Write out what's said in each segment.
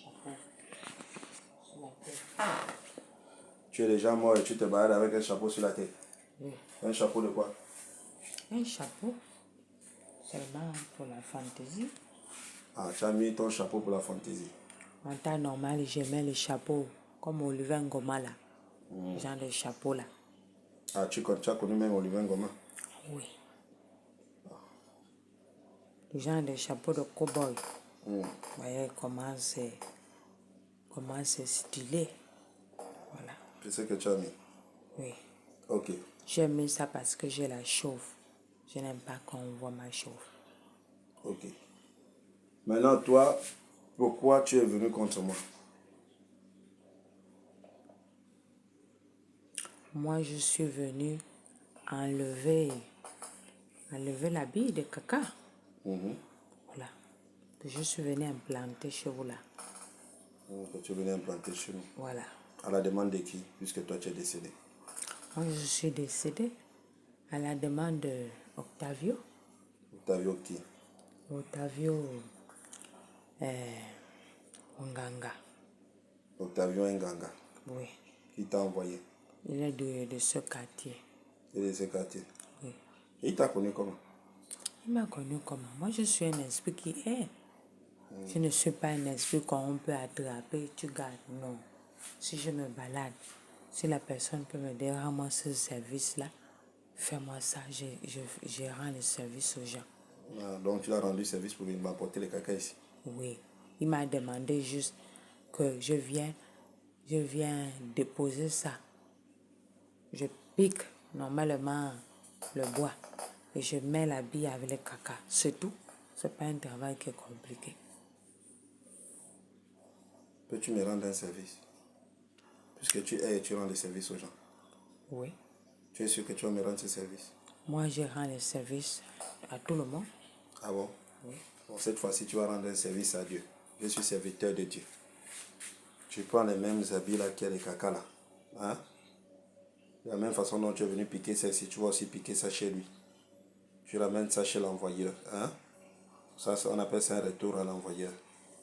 chapeau sur la tête. Tu es déjà mort et tu te balades avec un chapeau sur la tête. Oui. Un chapeau de quoi? Un chapeau seulement pour la fantaisie. Ah, tu as mis ton chapeau pour la fantaisie. En temps normal, je mets le chapeau comme Oliver Ngoma là. Genre de chapeau là. Ah, tu as connu même Oliver Ngoma? Oui. Le genre de chapeau de cow-boy. Vous voyez comment c'est stylé. Voilà. C'est ce que tu as mis? Oui. Ok. J'ai mis ça parce que j'ai la chauve. Je n'aime pas qu'on voit ma chauve. Ok. Maintenant, toi, pourquoi tu es venu contre moi? Moi, je suis venu enlever la bille de caca. Voilà. Que je suis venu implanter chez vous là. Que tu es venu implanter chez nous. Voilà. À la demande de qui, puisque toi tu es décédé? Moi, je suis décédée à la demande de Octavio. Octavio qui? Octavio Nganga. Octavio Nganga. Oui. Qui t'a envoyé? Il est de ce quartier. Il est de ce quartier? Oui. Et il t'a connu comment? Il m'a connu comment? Moi, je suis un esprit qui est. Je ne suis pas un esprit qu'on peut attraper, tu gardes. Non. Si je me balade, si la personne peut me dire, rends-moi ce service-là, fais-moi ça, je rends le service aux gens. Ah, donc tu as rendu service pour m'apporter les caca ici? Oui. Il m'a demandé juste que je viens déposer ça. Je pique normalement le bois et je mets la bille avec le caca. C'est tout. C'est pas un travail qui est compliqué. Peux-tu me rendre un service? Puisque tu es et tu rends des services aux gens. Oui. Tu es sûr que tu vas me rendre ce service? Moi, je rends le service à tout le monde. Ah bon? Oui. Bon, cette fois-ci, tu vas rendre un service à Dieu. Je suis serviteur de Dieu. Tu prends les mêmes habits là qu'il y a les caca là. Hein? De la même façon dont tu es venu piquer ça ici, tu vas aussi piquer ça chez lui. Tu ramènes ça chez l'envoyeur. Hein? Ça, on appelle ça un retour à l'envoyeur.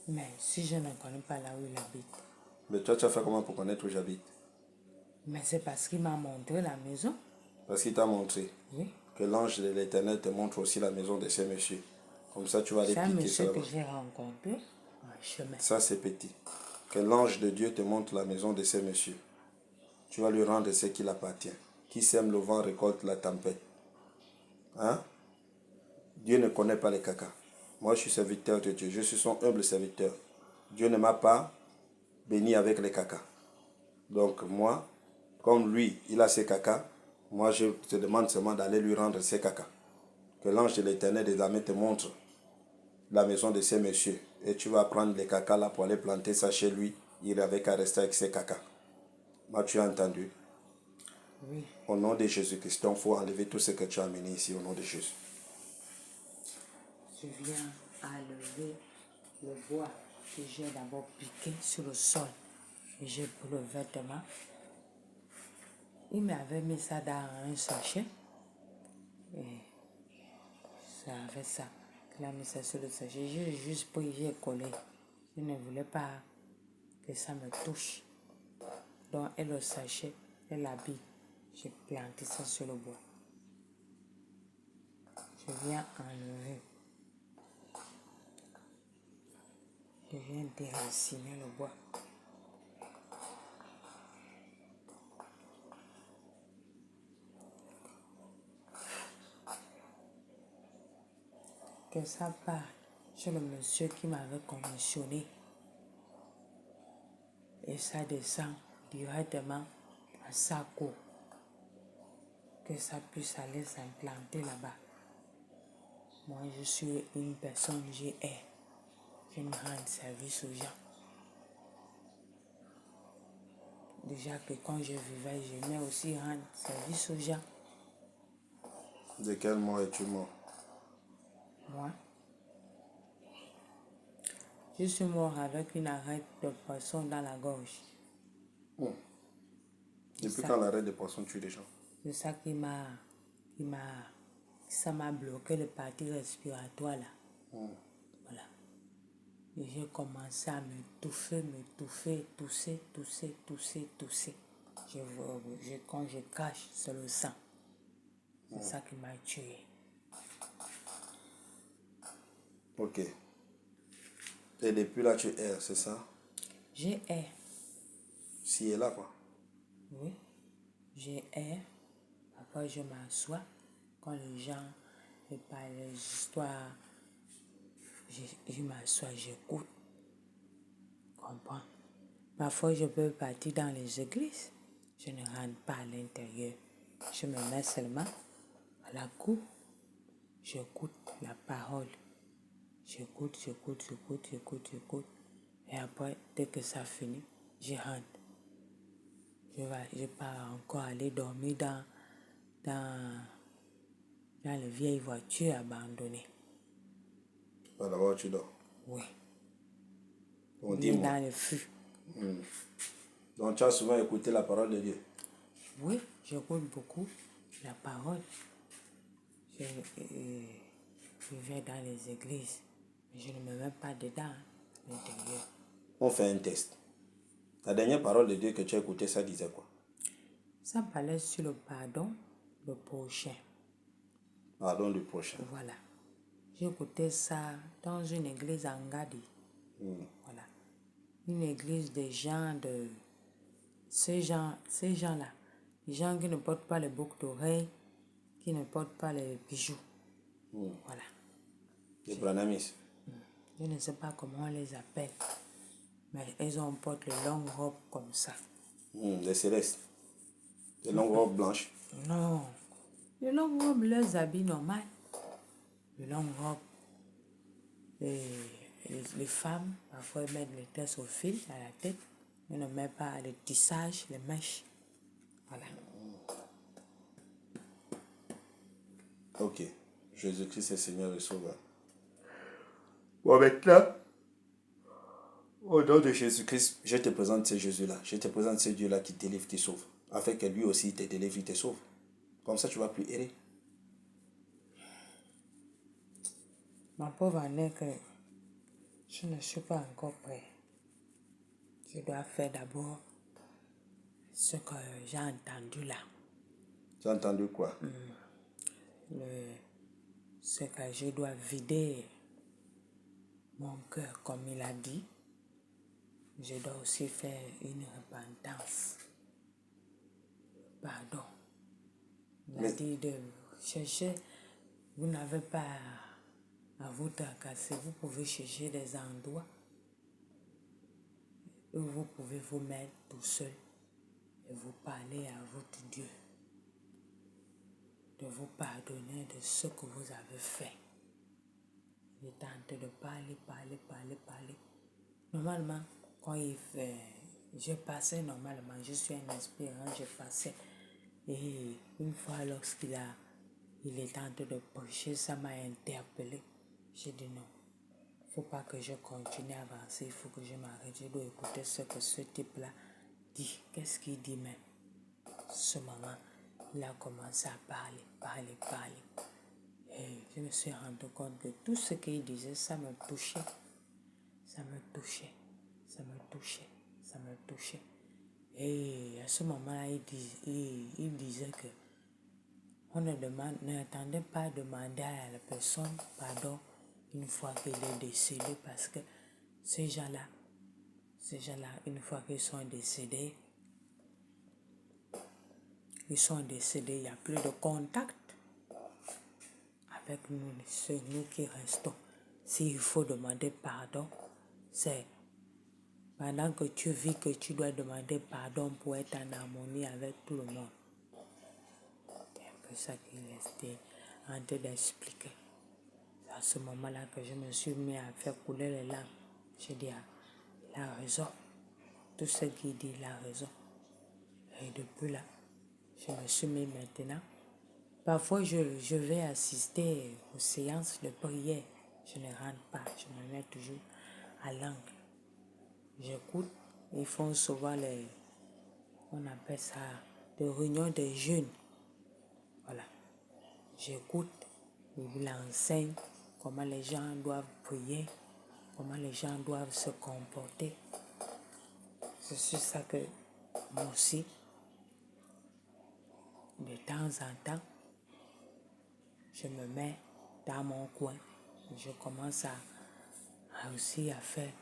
Mais si je ne connais pas là où il habite. Mais toi, tu as fait comment pour connaître où j'habite? Mais c'est parce qu'il m'a montré la maison. Parce qu'il t'a montré. Oui. Que l'ange de l'Éternel te montre aussi la maison de ces messieurs. Comme ça, tu vas aller C'est un piquer ça monsieur là-bas. que j'ai rencontré en chemin. Ça, c'est petit. Que l'ange de Dieu te montre la maison de ces messieurs. Tu vas lui rendre ce qu'il appartient. Qui sème le vent récolte la tempête. Hein? Dieu ne connaît pas les caca. Moi, je suis serviteur de Dieu. Je suis son humble serviteur. Dieu ne m'a pas béni avec les caca. Donc, moi, comme lui, il a ses caca, moi, je te demande seulement d'aller lui rendre ses caca. Que l'ange de l'Éternel des armées te montre la maison de ces messieurs. Et tu vas prendre les caca là pour aller planter ça chez lui. Il avait qu'à rester avec ses caca. Moi, tu as entendu? Oui. Au nom de Jésus-Christ, il faut enlever tout ce que tu as amené ici au nom de Jésus. Je viens enlever le bois que j'ai d'abord piqué sur le sol. Et j'ai pris le vêtement. Il m'avait mis ça dans un sachet. Et ça avait ça. Il a mis ça sur le sachet. J'ai juste pris, j'ai collé. Je ne voulais pas que ça me touche. Donc, et le sachet, et la bille, j'ai planté ça sur le bois. Je viens enlever. Je viens déraciner le bois. Que ça part chez le monsieur qui m'avait commissionné. Et ça descend directement à Sako. Que ça puisse aller s'implanter là-bas. Moi, je suis une personne, j'ai je me rends service aux gens. Déjà que quand je vivais, j'aimais aussi rendre service aux gens. De quel mort es-tu mort? Moi, je suis mort avec une arête de poisson dans la gorge. Depuis quand l'arrêt de poisson tue les gens? C'est ça ça m'a bloqué le parti respiratoire là. Voilà. Et j'ai commencé à m'étouffer, tousser. Quand je cache, c'est le sang. C'est ça qui m'a tué. Ok. Et depuis là, tu erres, c'est ça? J'ai erré. Si et là, quoi. Oui. J'ai erré. Après, je m'assois. Quand les gens me parlent des histoires, je m'assois, j'écoute. Comprends? Parfois, je peux partir dans les églises. Je ne rentre pas à l'intérieur. Je me mets seulement à la cour. J'écoute la parole. J'écoute. Et après, dès que ça finit, je rentre. Je vais pas encore aller dormir dans les vieilles voitures abandonnées. Bah, d'abord, tu dors. Oui. Bon, Bien dis-moi. dans le feu. Donc, tu as souvent écouté la parole de Dieu. Oui, j'écoute beaucoup la parole. Je vais dans les églises, mais je ne me mets pas dedans, à l'intérieur. On fait un test. La dernière parole de Dieu que tu as écoutée, ça disait quoi? Ça parlait sur le pardon, le prochain. Pardon du prochain. Voilà. J'ai écouté ça dans une église en Ngadi. Voilà. Une église des gens de... Ces gens-là. Les gens qui ne portent pas les boucles d'oreilles, qui ne portent pas les bijoux. Voilà. Les Branamis. Je ne sais pas comment on les appelle. Mais ils ont portent les longues robes comme ça. Les célestes. Les longues robes blanches. Non. Les longues robes, leurs habits normaux. Les longues robes. Et les femmes, parfois, elles mettent les tresses au fil à la tête. Elles ne mettent pas les tissages, les mèches. Voilà. Ok. Jésus-Christ est Seigneur et Sauveur. Bon, maintenant, au nom de Jésus-Christ, je te présente ce Jésus-là. Je te présente ce Dieu-là qui te délivre, qui sauve. Afin que lui aussi te délivre, te sauve. Comme ça, tu vas plus errer. Ma pauvre n'est que je ne suis pas encore prêt. Je dois faire d'abord ce que j'ai entendu là. Tu as entendu quoi? Ce que je dois vider mon cœur, comme il a dit. Je dois aussi faire une repentance. Pardon. Il a dit de chercher. Vous n'avez pas à vous tracasser. Vous pouvez chercher des endroits où vous pouvez vous mettre tout seul et vous parler à votre Dieu. De vous pardonner de ce que vous avez fait. Il est en train de parler. Normalement, quand je passais normalement, je suis un aspirant, je passais. Et une fois lorsqu'il est en train de prêcher, ça m'a interpellé. J'ai dit non, il ne faut pas que je continue à avancer, il faut que je m'arrête. Je dois écouter ce que ce type-là dit. Qu'est-ce qu'il dit même? Ce moment, il a commencé à parler. Et je me suis rendu compte que tout ce qu'il disait, ça me touchait. Et à ce moment-là, il disait que on n'attendait pas à demander à la personne pardon une fois qu'il est décédé, parce que ces gens-là, une fois qu'ils sont décédés, il n'y a plus de contact avec nous, c'est nous qui restons. S'il faut demander pardon, c'est pendant que tu vis que tu dois demander pardon pour être en harmonie avec tout le monde. C'est un peu ça qu'il était en train d'expliquer. C'est à ce moment-là que je me suis mis à faire couler les larmes. J'ai dit, il a raison. Tout ce qu'il dit, il a raison. Et depuis là, je me suis mis maintenant. Parfois, je vais assister aux séances de prière. Je ne rentre pas, je me mets toujours à l'angle. J'écoute, ils font souvent on appelle ça, des réunions des jeunes. Voilà. J'écoute, il enseigne comment les gens doivent prier, comment les gens doivent se comporter. C'est sur ça que moi aussi, de temps en temps, je me mets dans mon coin. Je commence aussi à faire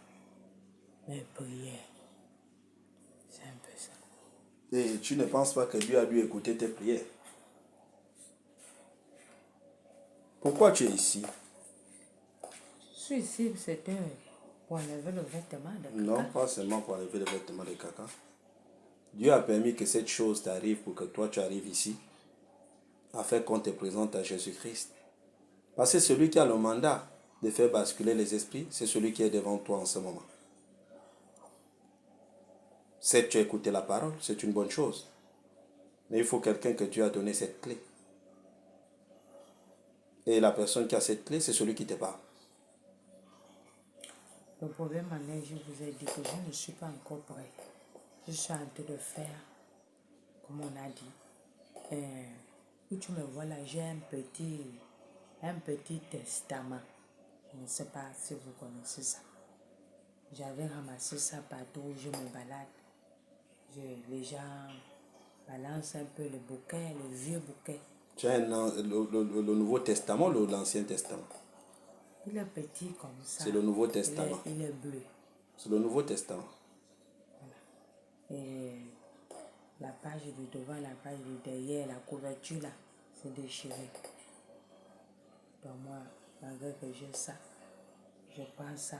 mes prières. C'est un peu ça. Et tu ne penses pas que Dieu a dû écouter tes prières? Pourquoi tu es ici? Je suis ici, c'était pour enlever le vêtement de caca. Non, pas seulement pour enlever le vêtement de caca. Dieu a permis que cette chose t'arrive pour que toi tu arrives ici, afin qu'on te présente à Jésus-Christ. Parce que celui qui a le mandat de faire basculer les esprits, c'est celui qui est devant toi en ce moment. Certes, tu as écouté la parole, c'est une bonne chose. Mais il faut quelqu'un que Dieu a donné cette clé. Et la personne qui a cette clé, c'est celui qui te parle. Le problème en est, je vous ai dit que je ne suis pas encore prêt. Je suis en train de faire, comme on a dit. Où tu me vois là, j'ai un petit testament. Je ne sais pas si vous connaissez ça. J'avais ramassé ça partout où je me balade. Les gens balancent un peu le bouquet, le vieux bouquet. Tu as le Nouveau Testament ou l'Ancien Testament? Il est petit comme ça. C'est le Nouveau Testament. Il est bleu. C'est le Nouveau Testament. Et la page du devant, la page du derrière, la couverture là, c'est déchiré. Donc moi, malgré que j'ai ça, je prends ça.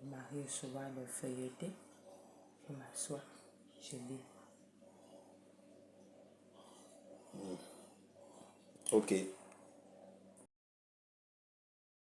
Il m'arrive souvent de feuilleter. Je m'assois, je lis. Ok.